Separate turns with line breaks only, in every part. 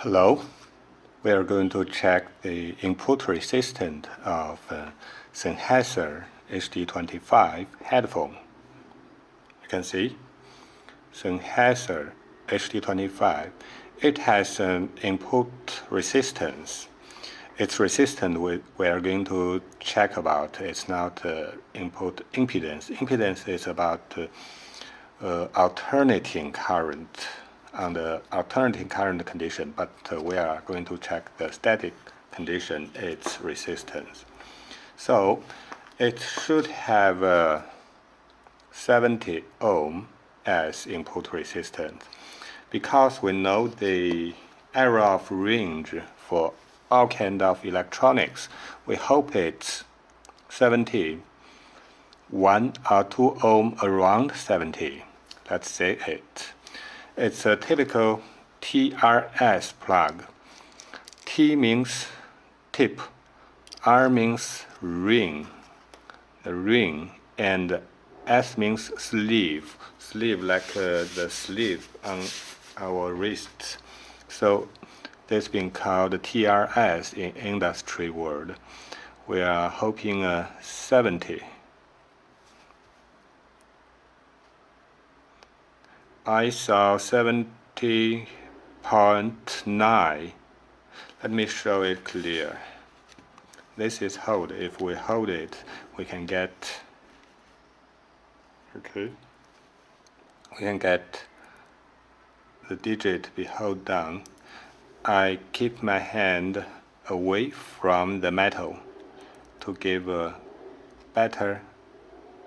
Hello, we are going to check the input resistance of Sennheiser HD25 headphone. You can see Sennheiser HD25. It has an input resistance. Its resistance we are going to check about. It's not input impedance. Impedance is about alternating current on the alternating current condition, but we are going to check the static condition, its resistance. So it should have 70 ohm as input resistance. Because we know the area of range for all kind of electronics, we hope it's 70, 1 or 2 ohm around 70. Let's say it. It's a typical TRS plug. T means tip, R means ring, the ring, and S means sleeve, like the sleeve on our wrist. So this being called TRS in industry world. We are hoping 70. I saw 70.9. Let me show it clear. This is hold. If we hold it, we can get, okay, we can get the digit be held down. I keep my hand away from the metal to give a better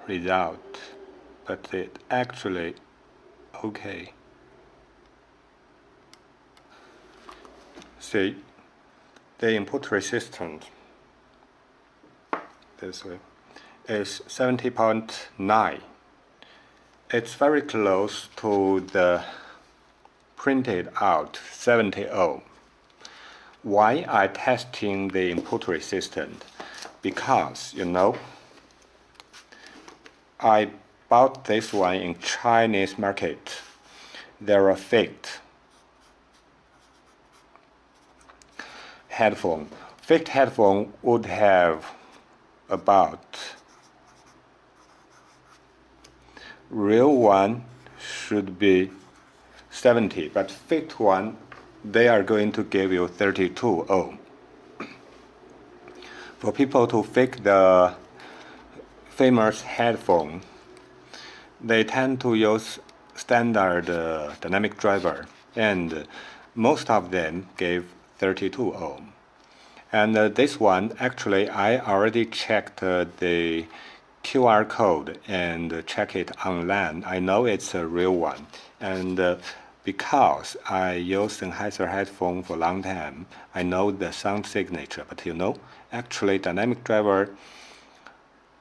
result, but it actually okay. See, the input resistance this way is 70.9. It's very close to the printed out 70 ohm. Why I testing the input resistance? Because I bought this one in Chinese market. They're a faked headphone. Faked headphone would have about, real one should be 70, but faked one, they are going to give you 32 ohm. For people to fake the famous headphone, they tend to use standard dynamic driver, and most of them gave 32 ohm. And this one, actually, I already checked the QR code and check it online. I know it's a real one. And because I use Sennheiser headphone for a long time, I know the sound signature. But actually dynamic driver,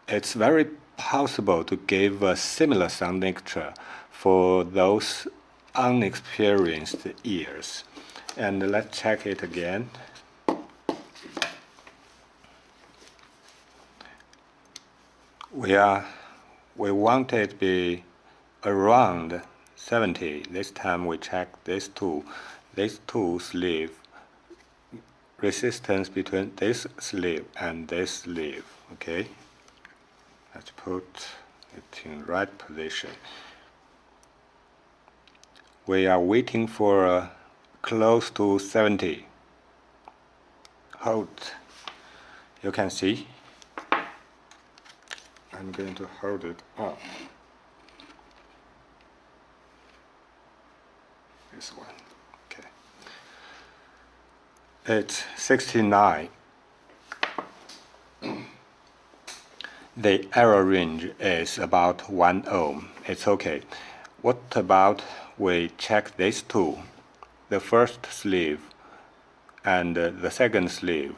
it's very possible to give a similar sound signature for those unexperienced ears. And let's check it again. We want it to be around 70. This time we check these two sleeve resistance between this sleeve and this sleeve. Okay, let's put it in right position. We are waiting for close to 70. Hold. You can see. I'm going to hold it up. This one. Okay. It's 69. The error range is about 1 ohm. It's okay. What about we check these two? The first sleeve and the second sleeve.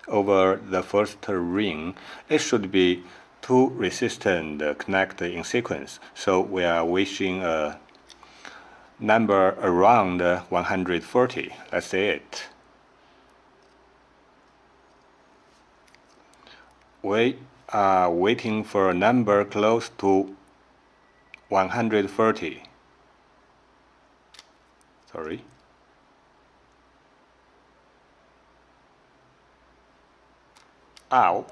Over the first ring, it should be two resistance connected in sequence. So we are wishing a number around 140. Let's say it. We are waiting for a number close to 130. Sorry. Ow.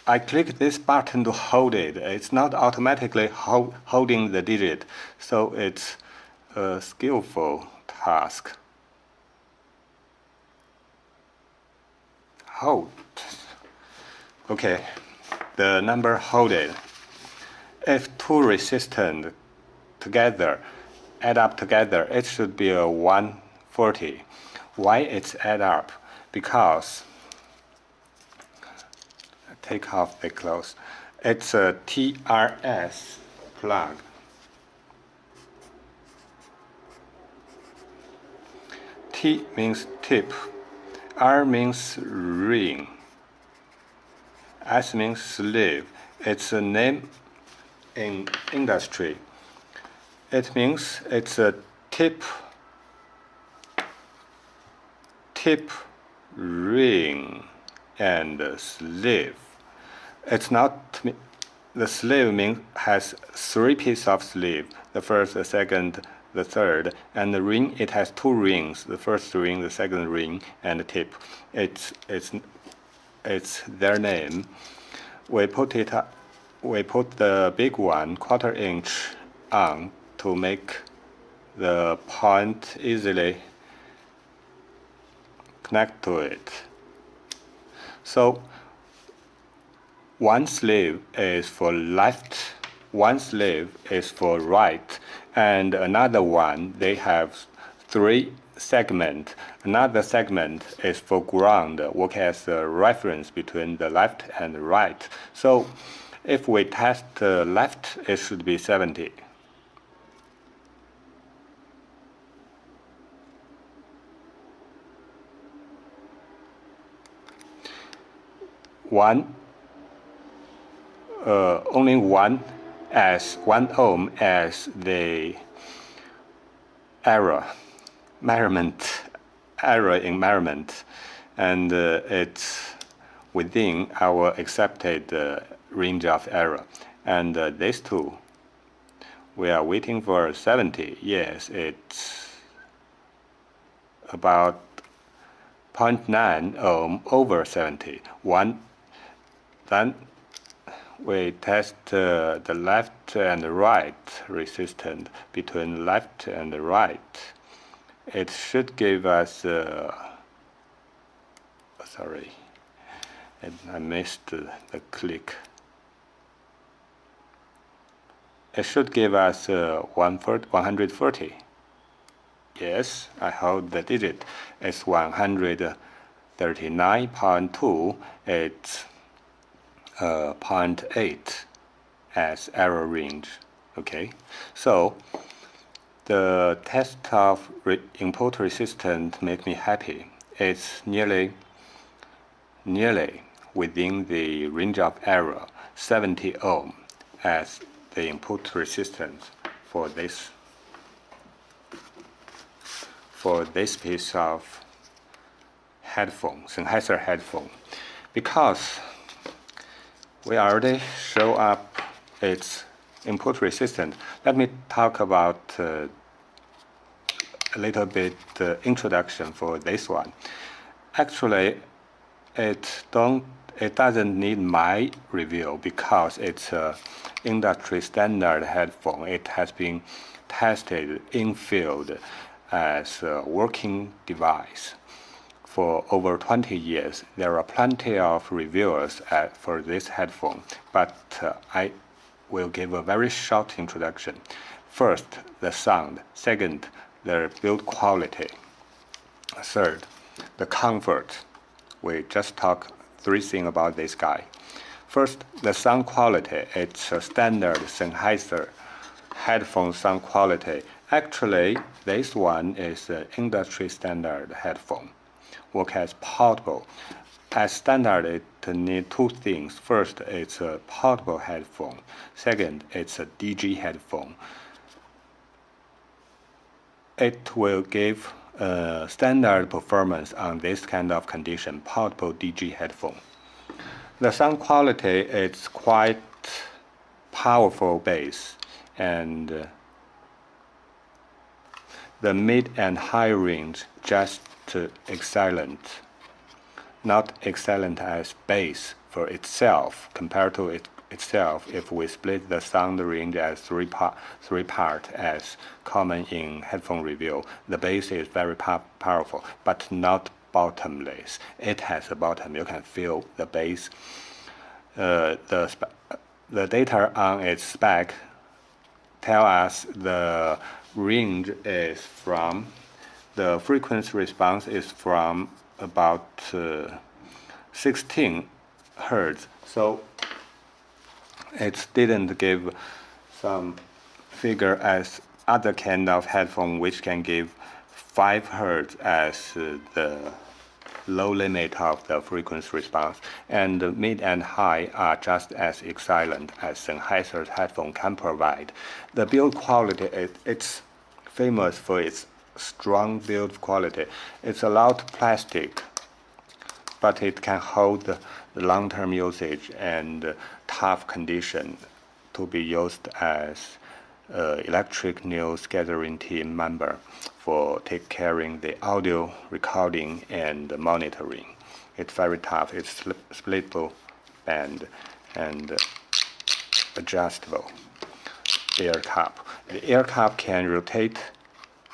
I click this button to hold it. It's not automatically holding the digit, so it's a skillful task. Hold. Okay, the number holded. If two resistance together, add up together, it should be a 140. Why it's add up? Because, take off the clothes, it's a TRS plug. T means tip, R means ring, S means sleeve. It's a name in industry. It means it's a tip ring and sleeve. It's not, the sleeve has 3 pieces of sleeve, the first, the second, the third, and the ring, it has 2 rings, the first ring, the second ring, and the tip. It's their name. We put the big one, 1/4 inch, on to make the point easily connect to it. So one sleeve is for left, one sleeve is for right, and another one, they have 3 segments. Another segment is for ground, work as a reference between the left and the right. So if we test the left, it should be 70. Only 1 ohm as the error in measurement, and it's within our accepted range of error. And these two, we are waiting for 70. Yes, it's about 0.9 ohm over 70. Then we test the left and the right resistance between left and the right. It should give us, sorry, I missed the click. It should give us 140. Yes, I hold the digit. It's 139.2. It's 0.8 as error range. Okay, so the test of input resistance make me happy. It's nearly within the range of error, 70 ohm as the input resistance for this piece of headphone, Sennheiser headphone. Because we already show up its input resistance, let me talk about a little bit introduction for this one. Actually, it doesn't need my review because it's a industry standard headphone. It has been tested in field as a working device for over 20 years. There are plenty of reviewers for this headphone, but I will give a very short introduction. First, the sound. Second, the build quality. Third, the comfort. We just talk 3 things about this guy. First, the sound quality. It's a standard Sennheiser headphone sound quality. Actually, this one is an industry standard headphone. Work as portable. As standard, it needs 2 things. First, it's a portable headphone. Second, it's a DG headphone. It will give standard performance on this kind of condition, portable DG headphone. The sound quality is quite powerful bass, and the mid and high range just excellent. not excellent as bass for itself. Compared to itself, if we split the sound range as three part as common in headphone review, the bass is very powerful, but not bottomless. It has a bottom. You can feel the bass. The data on its spec tell us the range is from, the frequency response is from about 16 hertz. So it didn't give some figure as other kind of headphone which can give 5 hertz as the low limit of the frequency response, and the mid and high are just as excellent as Sennheiser's headphone can provide. The build quality, it's famous for its strong build quality. It's a loud plastic, but it can hold the long-term usage and tough condition to be used as electric news gathering team member for take caring the audio recording and monitoring. It's very tough. It's splittable band and adjustable air cup. The air cup can rotate,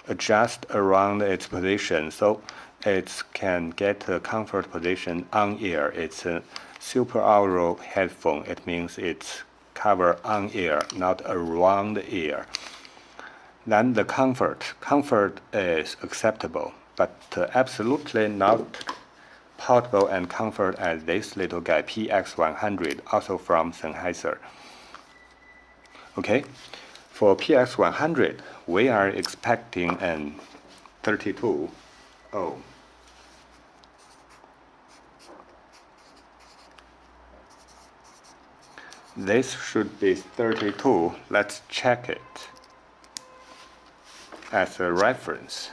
adjust around its position, so it can get a comfort position on ear. It's a super audio headphone. It means it's cover on ear, not around the ear. Then the comfort is acceptable, but absolutely not portable and comfort as this little guy PX100, also from Sennheiser. Okay, for PX100 we are expecting an 32 ohm. This should be 32. Let's check it as a reference.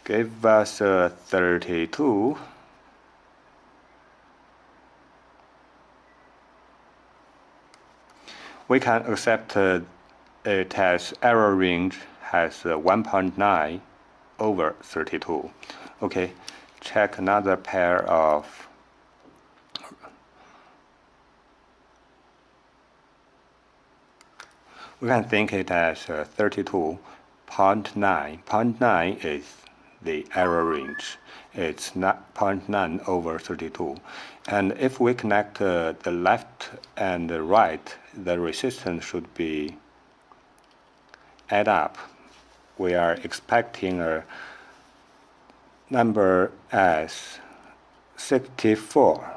Give us a 32. We can accept it as error range has 1.9 over 32. Okay, check another pair of we can think it as 32.9. 0.9 is the error range. It's not 0.9 over 32. And if we connect the left and the right, the resistance should be add up. We are expecting a number as 64.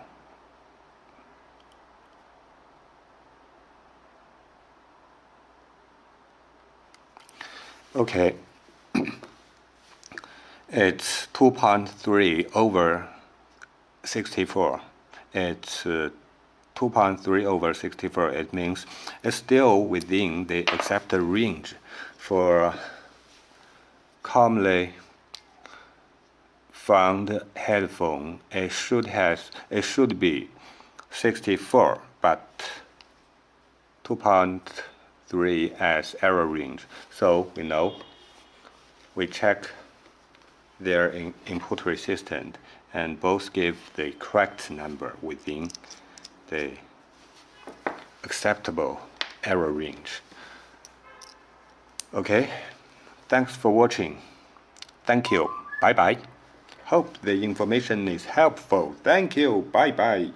Okay, it's 2.3 over 64. It's 2.3 over 64. It means it's still within the accepted range for commonly found headphone. It should be 64, but 2.3 as error range. So we know, we check their input resistance, and both give the correct number within the acceptable error range. Okay, thanks for watching. Thank you. Bye bye. Hope the information is helpful. Thank you. Bye bye.